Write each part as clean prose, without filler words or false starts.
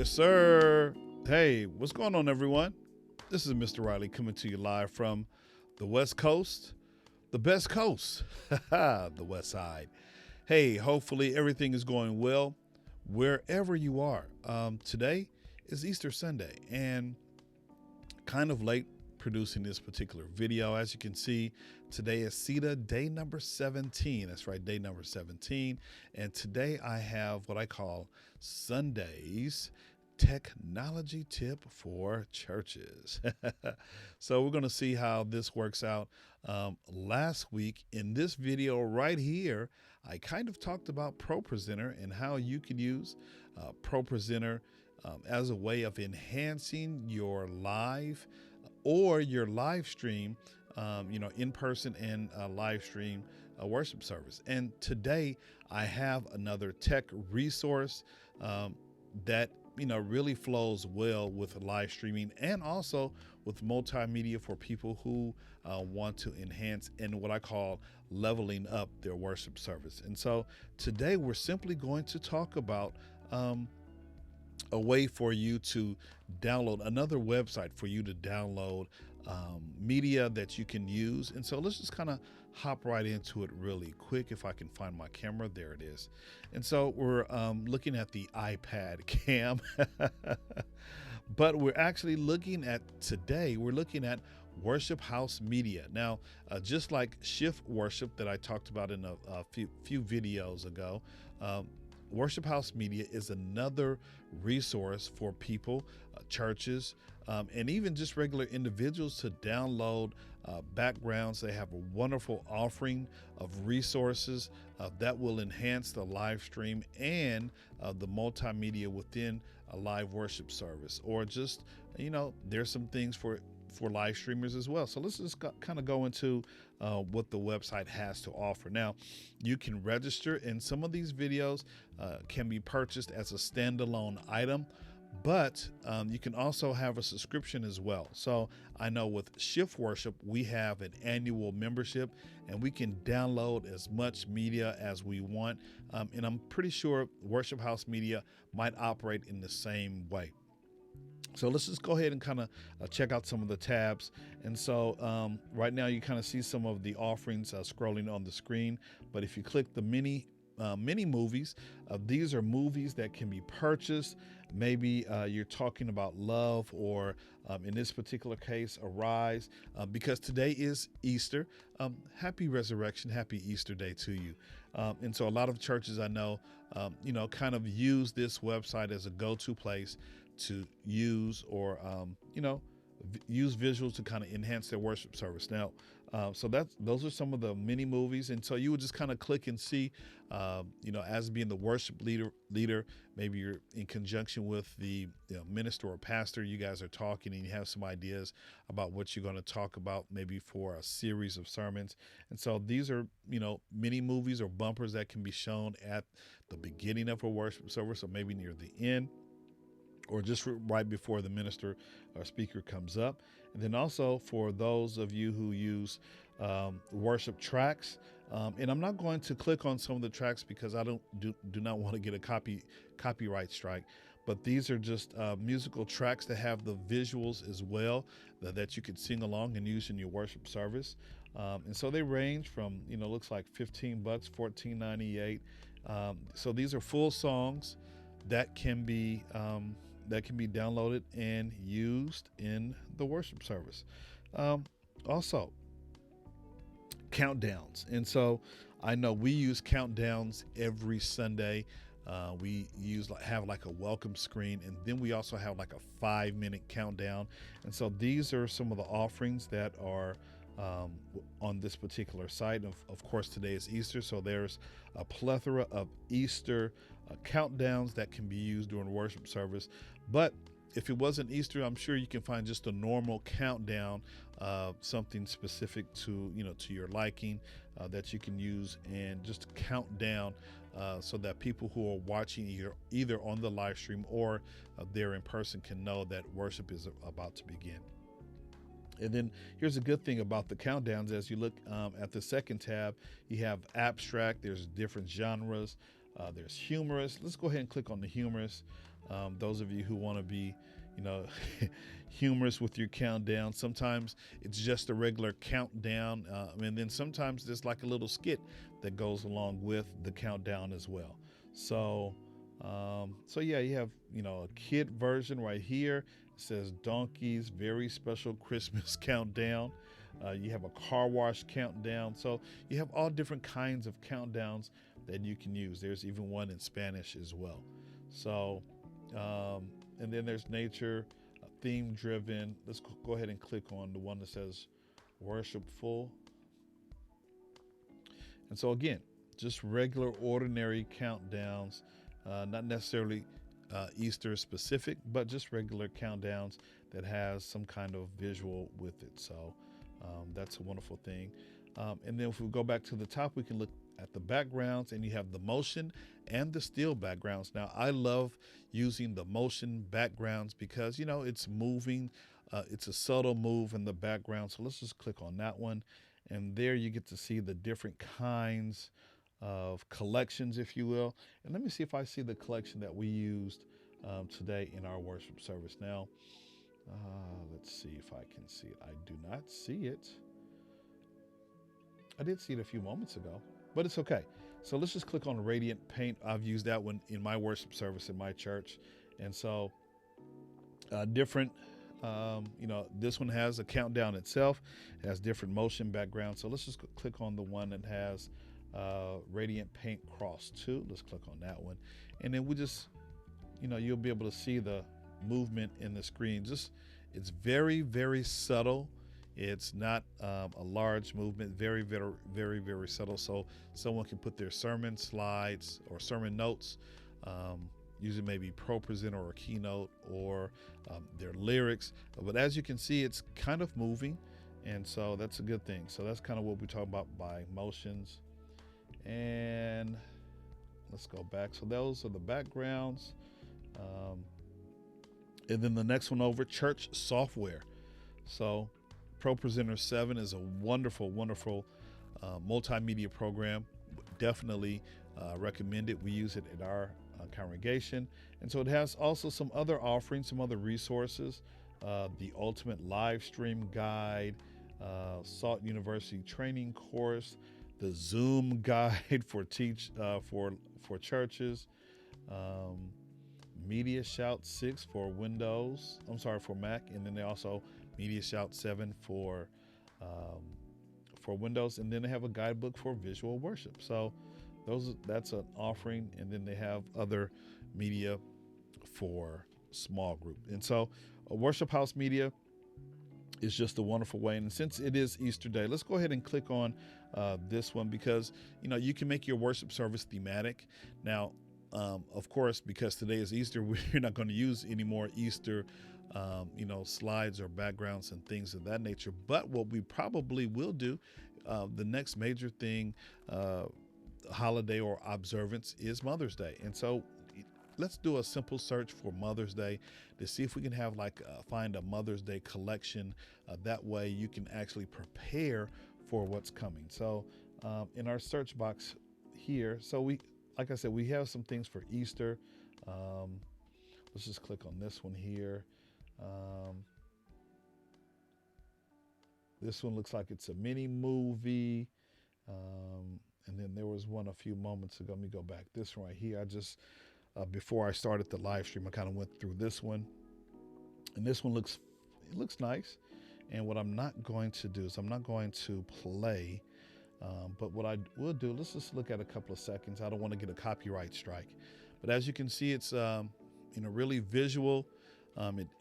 Yes, sir. Hey, what's going on, everyone? This is Mr. Riley coming to you live from the West Coast, the best coast, the West Side. Hey, hopefully everything is going well wherever you are. Today is Easter Sunday, and kind of late producing this particular video. As you can see, today is CEDA day number 17. That's right, day number 17. And today I have what I call Sunday's technology tip for churches. So we're going to see how this works out. Last week in this video right here, I kind of talked about ProPresenter and how you can use ProPresenter as a way of enhancing your live or your live stream, in person and live stream worship service. And today I have another tech resource that really flows well with live streaming and also with multimedia for people who want to enhance and what I call leveling up their worship service. And so today we're simply going to talk about a way for you to download another website for you to download media that you can use. And so let's just kind of hop right into it really quick. If I can find my camera, there it is. And so we're looking at the iPad cam, but we're actually looking at today, we're looking at Worship House Media. Now, just like Shift Worship that I talked about in a few videos ago, Worship House Media is another resource for people, churches, and even just regular individuals to download backgrounds. They have a wonderful offering of resources that will enhance the live stream and the multimedia within a live worship service, or just, there's some things for live streamers as well. So let's just kind of go into what the website has to offer. Now, you can register, and some of these videos can be purchased as a standalone item, but you can also have a subscription as well. So I know with Shift Worship, we have an annual membership, and we can download as much media as we want. And I'm pretty sure Worship House Media might operate in the same way. So let's just go ahead and kind of check out some of the tabs. And so right now you kind of see some of the offerings scrolling on the screen. But if you click the mini movies, these are movies that can be purchased. Maybe you're talking about love, or in this particular case, Arise, because today is Easter. Happy Resurrection, happy Easter Day to you. And so a lot of churches I know, kind of use this website as a go-to place to use, or use visuals to kind of enhance their worship service. Now, so those are some of the mini movies, and so you would just kind of click and see, as being the worship leader, maybe you're in conjunction with the minister or pastor. You guys are talking, and you have some ideas about what you're going to talk about, maybe for a series of sermons. And so these are mini movies or bumpers that can be shown at the beginning of a worship service, or maybe near the end, or just right before the minister or speaker comes up. And then also for those of you who use worship tracks, and I'm not going to click on some of the tracks because I do not want to get a copyright strike, but these are just musical tracks that have the visuals as well that you could sing along and use in your worship service. And so they range from, looks like $15, $14.98. So these are full songs that can be downloaded and used in the worship service. Also, countdowns. And so I know we use countdowns every Sunday. We have like a welcome screen, and then we also have like a 5-minute countdown. And so these are some of the offerings that are on this particular site. Of course, today is Easter, so there's a plethora of Easter countdowns that can be used during worship service. But if it wasn't Easter, I'm sure you can find just a normal countdown, something specific to your liking, that you can use and just count down, so that people who are watching either on the live stream or there in person can know that worship is about to begin. And then here's a good thing about the countdowns. As you look at the second tab, you have abstract, there's different genres, there's humorous. Let's go ahead and click on the humorous. Those of you who want to be, you know, humorous with your countdown, sometimes it's just a regular countdown, and then sometimes there's like a little skit that goes along with the countdown as well. So, so yeah, you have, you know, a kid version right here. It says Donkey's Very Special Christmas Countdown. You have a car wash countdown. So you have all different kinds of countdowns that you can use. There's even one in Spanish as well. So, and then there's nature, theme driven. Let's go ahead and click on the one that says worshipful. And so again, just regular ordinary countdowns, not necessarily Easter specific, but just regular countdowns that has some kind of visual with it. So that's a wonderful thing. And then if we go back to the top, we can look at the backgrounds, and you have the motion and the still backgrounds. Now, I love using the motion backgrounds because, you know, it's moving. It's a subtle move in the background. So let's just click on that one. And there you get to see the different kinds of collections, if you will. And let me see if I see the collection that we used today in our worship service. Now, let's see if I can see it. I do not see it. I did see it a few moments ago, but it's okay. So let's just click on Radiant Paint. I've used that one in my worship service in my church. And so different, you know, this one has a countdown itself. It has different motion backgrounds. So let's just click on the one that has Radiant Paint Cross 2. Let's click on that one. And then we just, you know, you'll be able to see the movement in the screen. Just, it's very, very subtle. It's not a large movement, very, very, very, very subtle. So someone can put their sermon slides or sermon notes, using maybe ProPresenter or a Keynote, or their lyrics. But as you can see, it's kind of moving. And so that's a good thing. So that's kind of what we talk about by motions. And let's go back. So those are the backgrounds. And then the next one over, church software. So ProPresenter 7 is a wonderful, wonderful multimedia program. Definitely recommend it. We use it in our congregation. And so it has also some other offerings, some other resources, the Ultimate Live Stream Guide, Salt University Training Course, the Zoom Guide for churches, Media Shout 6 for for Mac, and then they also Media Shout 7 for Windows, and then they have a guidebook for visual worship. So that's an offering, and then they have other media for small group. And so Worship House Media is just a wonderful way. And since it is Easter Day, let's go ahead and click on this one, because, you know, you can make your worship service thematic. Now, of course, because today is Easter, we're not going to use any more Easter, you know, slides or backgrounds and things of that nature. But what we probably will do, the next major thing, holiday or observance, is Mother's Day. And so let's do a simple search for Mother's Day to see if we can have find a Mother's Day collection. That way you can actually prepare for what's coming. So in our search box here, so like I said, we have some things for Easter. Let's just click on this one here. This one looks like it's a mini movie. And then there was one a few moments ago. Let me go back. This one right here. I just, before I started the live stream, I kind of went through this one. And this one looks nice. And what I'm not going to do is I'm not going to play. But what I will do, let's just look at a couple of seconds. I don't want to get a copyright strike. But as you can see, it's really visual.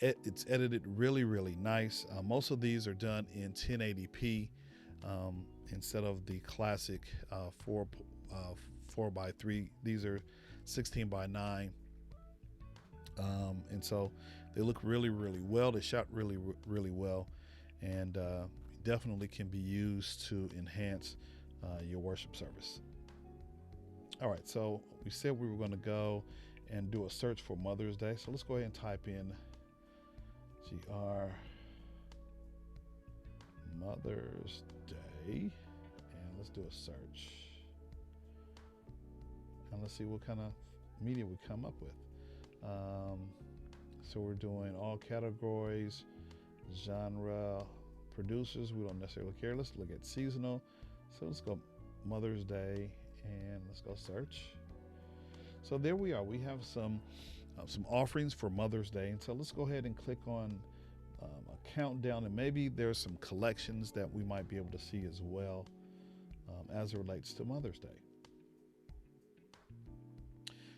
It's edited really, really nice. Most of these are done in 1080p instead of the classic 4:3. These are 16:9. And so they look really, really well. They shot really, really well, and definitely can be used to enhance your worship service. All right, so we said we were going to go and do a search for Mother's Day. So let's go ahead and type in GR Mother's Day, and let's do a search. And let's see what kind of media we come up with. So we're doing all categories, genre, producers. We don't necessarily care. Let's look at seasonal. So let's go Mother's Day and let's go search. So there we are. We have some offerings for Mother's Day. And so let's go ahead and click on a countdown, and maybe there's some collections that we might be able to see as well as it relates to Mother's Day.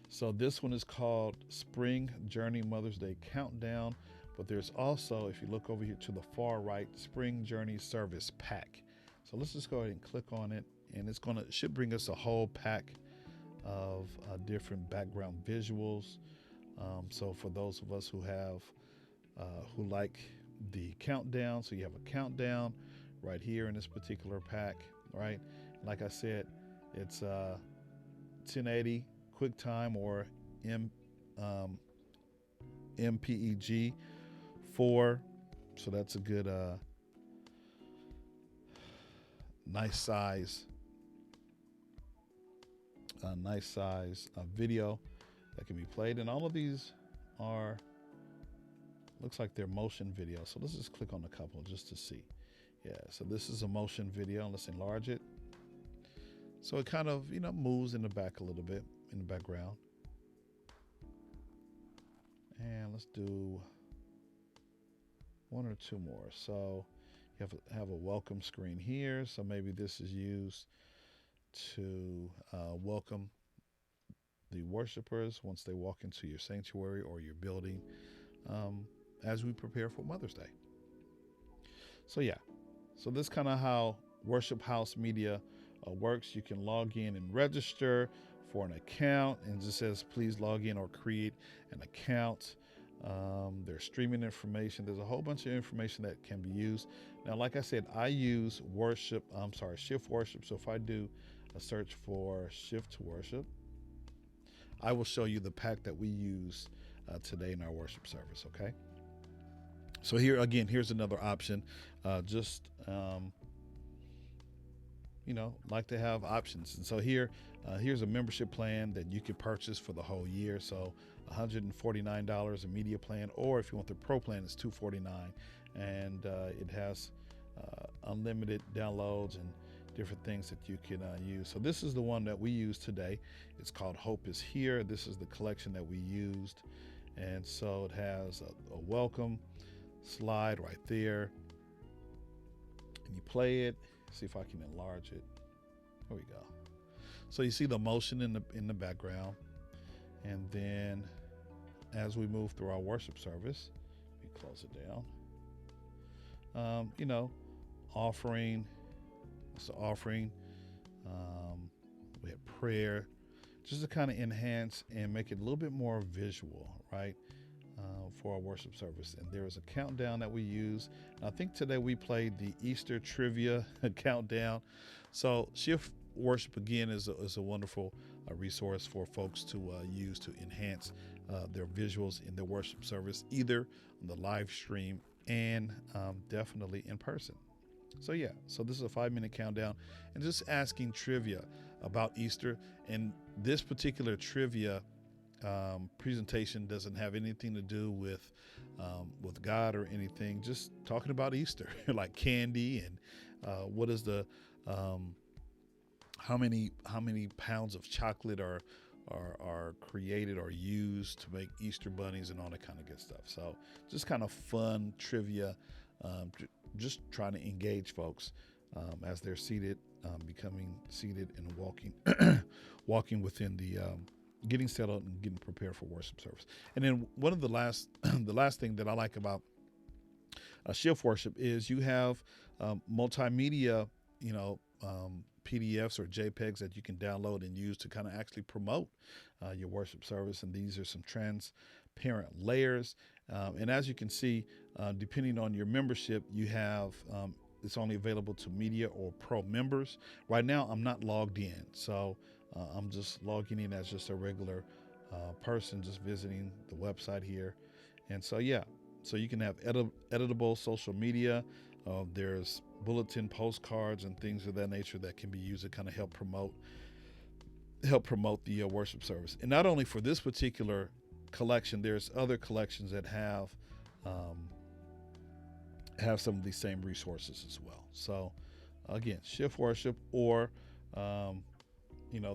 So this one is called Spring Journey Mother's Day Countdown, but there's also, if you look over here to the far right, Spring Journey Service Pack. So let's just go ahead and click on it, and it should bring us a whole pack of different background visuals. So for those of us who like the countdown, so you have a countdown right here in this particular pack, right? Like I said, it's 1080 QuickTime or MPEG 4. So that's a good nice size video that can be played, and all of these looks like they're motion video. So let's just click on a couple just to see. Yeah, so this is a motion video. Let's enlarge it. So it kind of, moves in the back a little bit in the background. And let's do one or two more. So you have a welcome screen here. So maybe this is used to welcome the worshipers once they walk into your sanctuary or your building as we prepare for Mother's Day. So yeah, so this is kind of how Worship House Media works. You can log in and register for an account, and it just says please log in or create an account. There's streaming information. There's a whole bunch of information that can be used. Now, like I said, I use Shift Worship. So if I do a search for Shift Worship, I will show you the pack that we use today in our worship service, okay? So here's another option. Like to have options. And so here's a membership plan that you can purchase for the whole year. So $149 a media plan, or if you want the pro plan, it's $249, and it has unlimited downloads and different things that you can use. So this is the one that we use today. It's called Hope is Here. This is the collection that we used, and so it has a welcome slide right there, and you play it. See if I can enlarge it. There we go. So you see the motion in the background, and then as we move through our worship service, we close it down. Offering. So offering. We have prayer, just to kind of enhance and make it a little bit more visual, right? For our worship service. And there is a countdown that we use. And I think today we played the Easter trivia countdown. So Shift Worship, again, is a wonderful resource for folks to use to enhance their visuals in their worship service, either on the live stream and definitely in person. So yeah, so this is a 5-minute countdown and just asking trivia about Easter. And this particular trivia presentation doesn't have anything to do with God or anything, just talking about Easter, like candy and what is the how many pounds of chocolate are created or used to make Easter bunnies and all that kind of good stuff. So just kind of fun trivia, just trying to engage folks as they're seated, becoming seated and walking within the getting settled and getting prepared for worship service. And then one of the last thing that I like about Shift Worship is you have multimedia, PDFs or JPEGs that you can download and use to kind of actually promote your worship service. And these are some transparent layers. And as you can see, depending on your membership, you have it's only available to media or pro members. Right now, I'm not logged in, so I'm just logging in as just a regular person, just visiting the website here. And so, yeah, so you can have editable social media. There's bulletin postcards and things of that nature that can be used to kind of help promote the worship service. And not only for this particular collection, there's other collections that have some of these same resources as well. So again, Shift Worship, or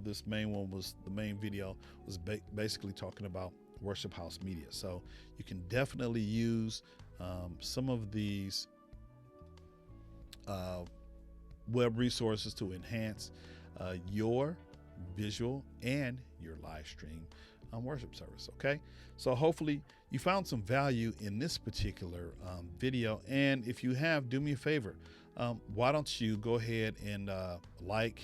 this main one was the main video was basically talking about Worship House Media. So you can definitely use some of these web resources to enhance your visual and your live stream worship service. Okay, so hopefully you found some value in this particular video, and if you have, do me a favor, why don't you go ahead and like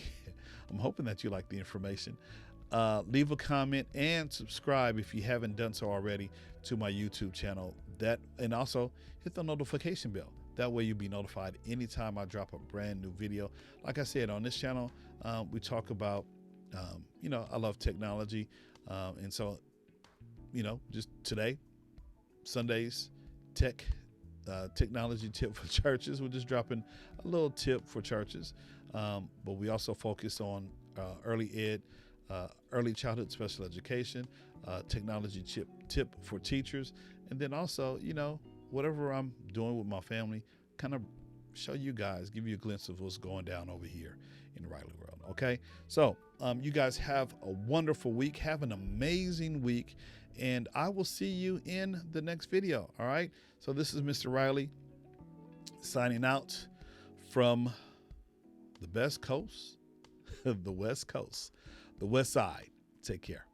I'm hoping that you like the information, leave a comment and subscribe if you haven't done so already to my YouTube channel, and also hit the notification bell. That way you'll be notified anytime I drop a brand new video. Like I said, on this channel, we talk about, I love technology. And so, just today, Sundays, technology tip for churches. We're just dropping a little tip for churches. But we also focus on early childhood special education, technology tip for teachers. And then also, whatever I'm doing with my family, kind of show you guys, give you a glimpse of what's going down over here in the Riley world. Okay, so you guys have a wonderful week. Have an amazing week, and I will see you in the next video. All right, so this is Mr. Riley signing out from the best coast, the West Coast, the West Side. Take care.